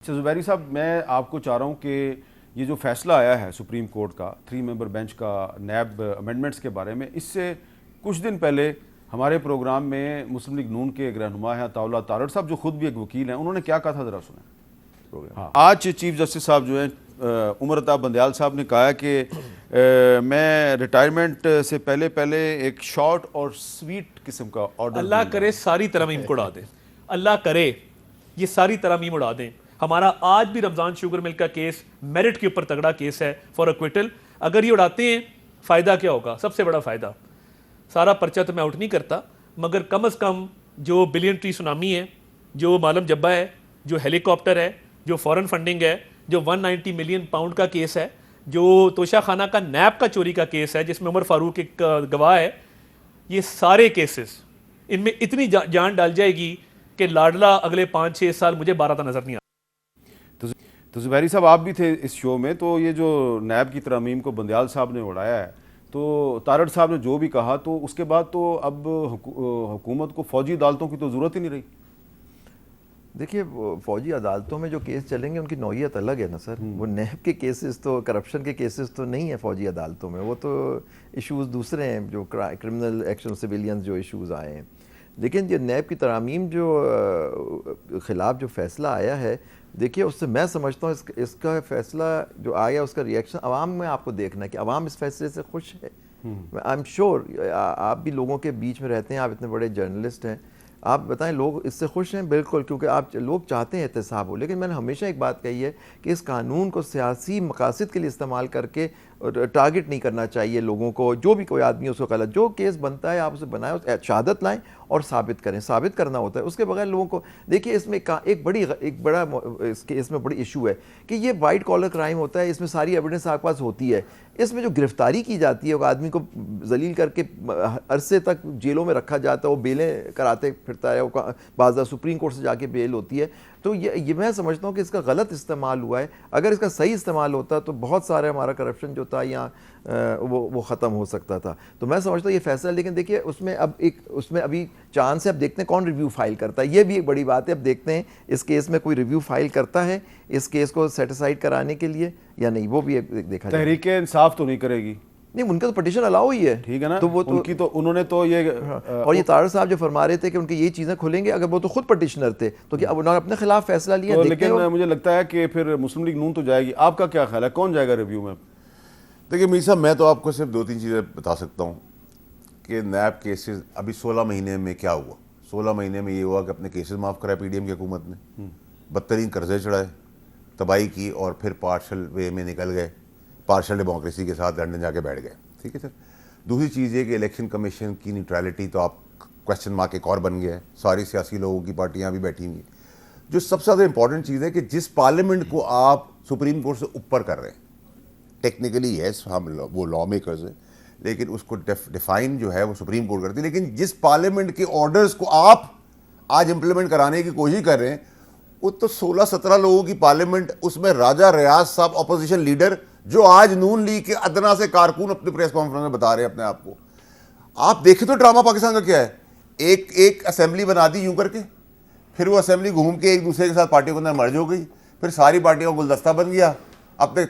अच्छा जुबैरी साहब, मैं आपको चाह रहा हूँ कि ये जो फैसला आया है सुप्रीम कोर्ट का 3 मेंबर बेंच का नैब अमेंडमेंट्स के बारे में, इससे कुछ दिन पहले हमारे प्रोग्राम में मुस्लिम लीग नून के एक रहनुमा हैं अताउल्लाह तारड़ साहब, जो खुद भी एक वकील हैं, उन्होंने क्या कहा था ज़रा सुने। हाँ, आज चीफ जस्टिस साहब जो हैं उमर अता बंदयाल साहब ने कहा कि मैं रिटायरमेंट से पहले पहले एक शॉर्ट और स्वीट किस्म का ऑर्डर, अल्लाह करे सारी तरमीम को उड़ा दें, अल्लाह करे ये सारी तरमीम उड़ा दें। हमारा आज भी रमज़ान शुगर मिल का केस मेरिट के ऊपर तगड़ा केस है फॉर एक्विटल। अगर ये उड़ाते हैं फ़ायदा क्या होगा? सबसे बड़ा फ़ायदा, सारा पर्चा तो मैं आउट नहीं करता, मगर कम अज़ कम जो बिलियन ट्री सुनामी है, जो मालम जब्बा है, जो हेलीकॉप्टर है, जो फॉरेन फंडिंग है, जो 190 मिलियन पाउंड का केस है, जो तोशा खाना का नैब का चोरी का केस है जिसमें उमर फारूक एक गवाह है, ये सारे केसेस इनमें इतनी जान डाल जाएगी कि लाडला अगले 5-6 साल मुझे 12 नजर नहीं आता। तो जुबैरी साहब आप भी थे इस शो में, तो ये जो नैब की तरमीम को बंदयाल साहब ने उड़ाया है, तो तारड़ साहब ने जो भी कहा, तो उसके बाद तो अब हुकूमत को फौजी अदालतों की तो ज़रूरत ही नहीं रही। देखिए, फौजी अदालतों में जो केस चलेंगे उनकी नौयत अलग है ना सर। वो नैब के केसेस तो, करप्शन के केसेस तो नहीं है फौजी अदालतों में, वो तो इश्यूज़ दूसरे हैं, जो क्रिमिनल एक्शन सिविलियंस जो इश्यूज़ आए हैं। लेकिन ये नैब की तरामीम जो ख़िलाफ़ जो फ़ैसला आया है, देखिए उससे मैं समझता हूँ इसका फ़ैसला जो आया उसका रिएक्शन आवाम में आपको देखना है कि आवाम इस फैसले से खुश है। आई एम श्योर आप भी लोगों के बीच में रहते हैं, आप इतने बड़े जर्नलिस्ट हैं, आप बताएं लोग इससे खुश हैं? बिल्कुल, क्योंकि आप लोग चाहते हैं एहतसाब हो। लेकिन मैंने हमेशा एक बात कही है कि इस कानून को सियासी मकासद के लिए इस्तेमाल करके टारगेट नहीं करना चाहिए लोगों को। जो भी कोई आदमी उसको गलत जो केस बनता है आप उसे बनाएं, उस शहादत लाएं और साबित करें, साबित करना होता है। उसके बगैर लोगों को देखिए, इसमें एक बड़ा इस केस में बड़ी इशू है कि ये वाइट कॉलर क्राइम होता है, इसमें सारी एविडेंस आपके पास होती है। इसमें जो गिरफ्तारी की जाती है, आदमी को जलील करके अरसे तक जेलों में रखा जाता है, वो बेलें कराते फिरता है, वो बाज़ा सुप्रीम कोर्ट से जाके बेल होती है। तो ये मैं समझता हूँ कि इसका गलत इस्तेमाल हुआ है। अगर इसका सही इस्तेमाल होता तो बहुत सारे हमारा करप्शन जो था यहाँ वो ख़त्म हो सकता था। तो मैं समझता हूँ ये फैसला, लेकिन देखिए उसमें अभी चांस है। अब देखते हैं कौन रिव्यू फाइल करता है, ये भी एक बड़ी बात है। अब देखते हैं इस केस में कोई रिव्यू फाइल करता है इस केस को सेटिसाइड कराने के लिए या नहीं, वो भी देखा जाए। तहरीक इंसाफ तो नहीं करेगी? नहीं, उनका तो पटिशन अलाउ ही है, ठीक है ना। तो वो तो उनकी तो उन्होंने तो ये और ये तारड़ साहब जो फरमा रहे थे कि उनकी ये चीज़ें खुलेंगे, अगर वो तो खुद पटिशनर थे तो क्या अब उन्होंने अपने खिलाफ फैसला लिया? तो लेकिन मुझे लगता है कि फिर मुस्लिम लीग नून तो जाएगी। आपका क्या ख्याल है, कौन जाएगा रिव्यू में? देखिए मीर साहब, मैं तो आपको सिर्फ 2-3 चीज़ें बता सकता हूँ कि नैब केसेस अभी 16 महीने में क्या हुआ। 16 महीने में ये हुआ कि अपने केसेस माफ़ कराए पीडीएम की हुकूमत ने, बदतरीन कर्जे चढ़ाए, तबाही की और फिर पार्शल वे में निकल गए, पार्शल डेमोक्रेसी के साथ लंदन जाके बैठ गए। ठीक है सर। दूसरी चीज़ ये कि इलेक्शन कमीशन की न्यूट्रलिटी तो आप क्वेश्चन मार्क एक और बन गया है। सारी सियासी लोगों की पार्टियाँ भी बैठी हुई हैं। जो सबसे ज़्यादा इंपॉर्टेंट चीज़ है कि जिस पार्लियामेंट को आप सुप्रीम कोर्ट से ऊपर कर रहे हैं, टेक्निकली यस हम वो लॉ मेकर्स हैं, लेकिन उसको डिफाइन जो है वो सुप्रीम कोर्ट करती है। लेकिन जिस पार्लियामेंट के ऑर्डर्स को आप आज इंप्लीमेंट कराने की कोशिश कर रहे हैं, वो तो 16-17 लोगों की पार्लियामेंट, उसमें राजा रियाज साहब अपोजिशन लीडर, जो आज नून लीग के अदना से कारकुन अपनी प्रेस कॉन्फ्रेंस में बता रहे हैं अपने आप को। आप देखें तो ड्रामा पाकिस्तान का क्या है। एक असेंबली बना दी यूं करके, फिर वो असेंबली घूम के एक दूसरे के साथ पार्टियों के अंदर मर्ज हो गई, फिर सारी पार्टियों का गुलदस्ता बन गया। अपने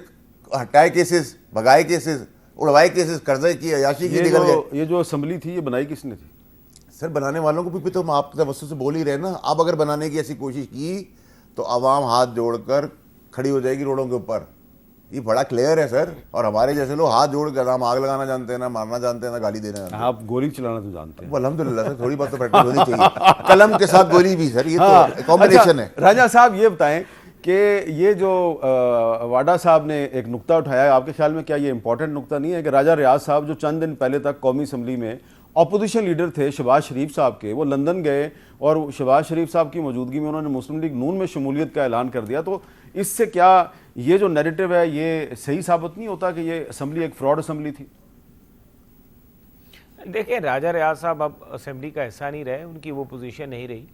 हटाए केसेस, भगाए केसेस, उड़वाए केसेस, कर्जे की, अयाशी की निकल गए। ये जो असेंबली थी ये बनाई किसने थी? सर बनाने वालों को भी तो हम आपके तवज्जो से बोल ही रहे ना। अब अगर बनाने की ऐसी कोशिश की तो आवाम हाथ जोड़कर खड़ी हो जाएगी रोडों के ऊपर, ये बड़ा क्लियर है सर। और हमारे जैसे लोग हाथ जोड़कर ना आग लगाना जानते हैं, ना मारना जानते हैं, ना गाली देना जानते हैं। आप गोली चलाना तो जानते हैं? अल्हम्दुलिल्लाह सर, थोड़ी बात तो प्रैक्टिस होनी चाहिए। कलम के साथ गोली भी सर, ये तो कॉम्बिनेशन है। राजा साहब ये बताएं कि ये जो वाडा साहब ने एक नुक्ता उठाया, आपके ख्याल में क्या ये इंपॉर्टेंट नुक्ता नहीं है कि राजा रियाज साहब जो चंद दिन पहले तक कौमी असम्बली में अपोजिशन लीडर थे शहबाज शरीफ साहब के, वो लंदन गए और शहबाज शरीफ साहब की मौजूदगी में उन्होंने मुस्लिम लीग नून में शमूलियत का ऐलान कर दिया। तो इससे क्या ये जो नैरेटिव है ये सही साबित नहीं होता कि ये असम्बली एक फ्रॉड असम्बली थी? देखिए, राजा रियाज साहब अब असेंबली का हिस्सा नहीं रहे, उनकी वो पोजीशन नहीं रही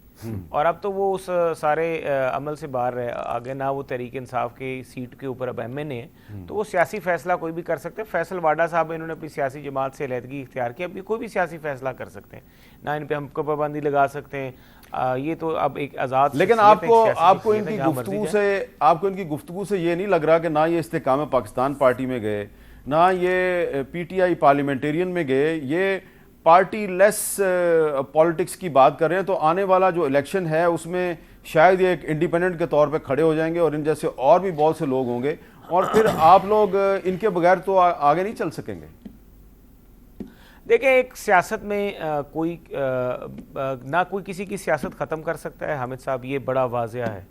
और अब तो वो उस सारे अमल से बाहर रहे। आगे ना वो तहरीक इंसाफ की सीट के ऊपर अब MNA है, तो वो सियासी फैसला कोई भी कर सकते हैं। फैसल वाडा साहब इन्होंने अपनी सियासी जमात से अलहदगी इख्तियार की, अब ये कोई भी सियासी फैसला कर सकते हैं, ना इन पर हमको पाबंदी लगा सकते हैं, ये तो अब एक आज़ाद लेकिन शख्सियत है, आपको एक सियासी आपको शख्सियत है, इनकी जहाँ मर्जी गुफ्तगू जाए। से आपको इनकी गुफ्तगू से ये नहीं लग रहा कि ना ये इस्तेकाम पाकिस्तान पार्टी में गए, ना ये पीटीआई पार्लियामेंटेरियन में गए, ये पार्टी लेस पॉलिटिक्स की बात कर रहे हैं। तो आने वाला जो इलेक्शन है उसमें शायद ये एक इंडिपेंडेंट के तौर पे खड़े हो जाएंगे और इन जैसे और भी बहुत से लोग होंगे, और फिर आप लोग इनके बगैर तो आगे नहीं चल सकेंगे। देखिए, एक सियासत में ना कोई किसी की सियासत ख़त्म कर सकता है हामिद साहब, ये बड़ा वाज़िया है।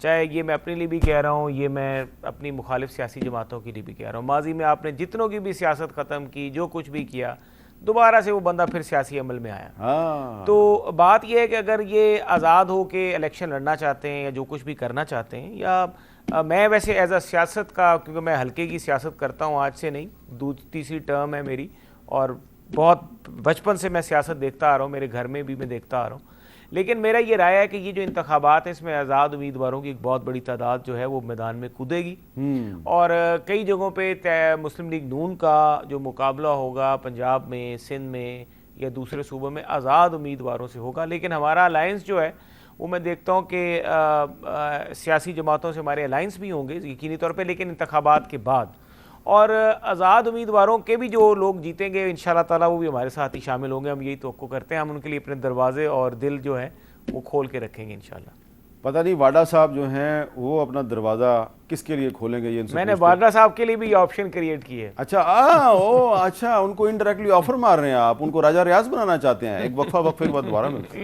चाहे ये मैं अपने लिए भी कह रहा हूँ, ये मैं अपनी मुखालिफ सियासी जमातों के लिए भी कह रहा हूँ। माजी में आपने जितनों की भी सियासत ख़त्म की, जो कुछ भी किया, दोबारा से वो बंदा फिर सियासी अमल में आया। हाँ, तो बात यह है कि अगर ये आज़ाद हो के इलेक्शन लड़ना चाहते हैं या जो कुछ भी करना चाहते हैं, या मैं वैसे एज अ सियासत का, क्योंकि मैं हल्के की सियासत करता हूँ, आज से नहीं, तीसरी टर्म है मेरी, और बहुत बचपन से मैं सियासत देखता आ रहा हूँ, मेरे घर में भी मैं देखता आ रहा हूँ। लेकिन मेरा ये राय है कि ये जो इंतखाबात है, इसमें आज़ाद उम्मीदवारों की एक बहुत बड़ी तादाद जो है वो मैदान में कूदेगी, और कई जगहों पे मुस्लिम लीग नून का जो मुकाबला होगा पंजाब में, सिंध में या दूसरे सूबों में आज़ाद उम्मीदवारों से होगा। लेकिन हमारा अलायंस जो है वो मैं देखता हूँ कि सियासी जमातों से हमारे अलायंस भी होंगे यकीनी तौर पे, लेकिन इंतखाबात के बाद। और आज़ाद उम्मीदवारों के भी जो लोग जीतेंगे इंशाल्लाह ताला वो भी हमारे साथ ही शामिल होंगे। हम यही तवक्को करते हैं, हम उनके लिए अपने दरवाजे और दिल जो है वो खोल के रखेंगे इंशाल्लाह। पता नहीं वाडा साहब जो हैं वो अपना दरवाज़ा किसके लिए खोलेंगे, ये इनसे मैंने पूछते हैं। वाडा साहब के लिए भी ऑप्शन क्रिएट की है। अच्छा, अच्छा, उनको इनडायरेक्टली ऑफर मार रहे हैं आप, उनको राजा रियाज बनाना चाहते हैं। एक वक्फे के बाद दोबारा मिलते हैं।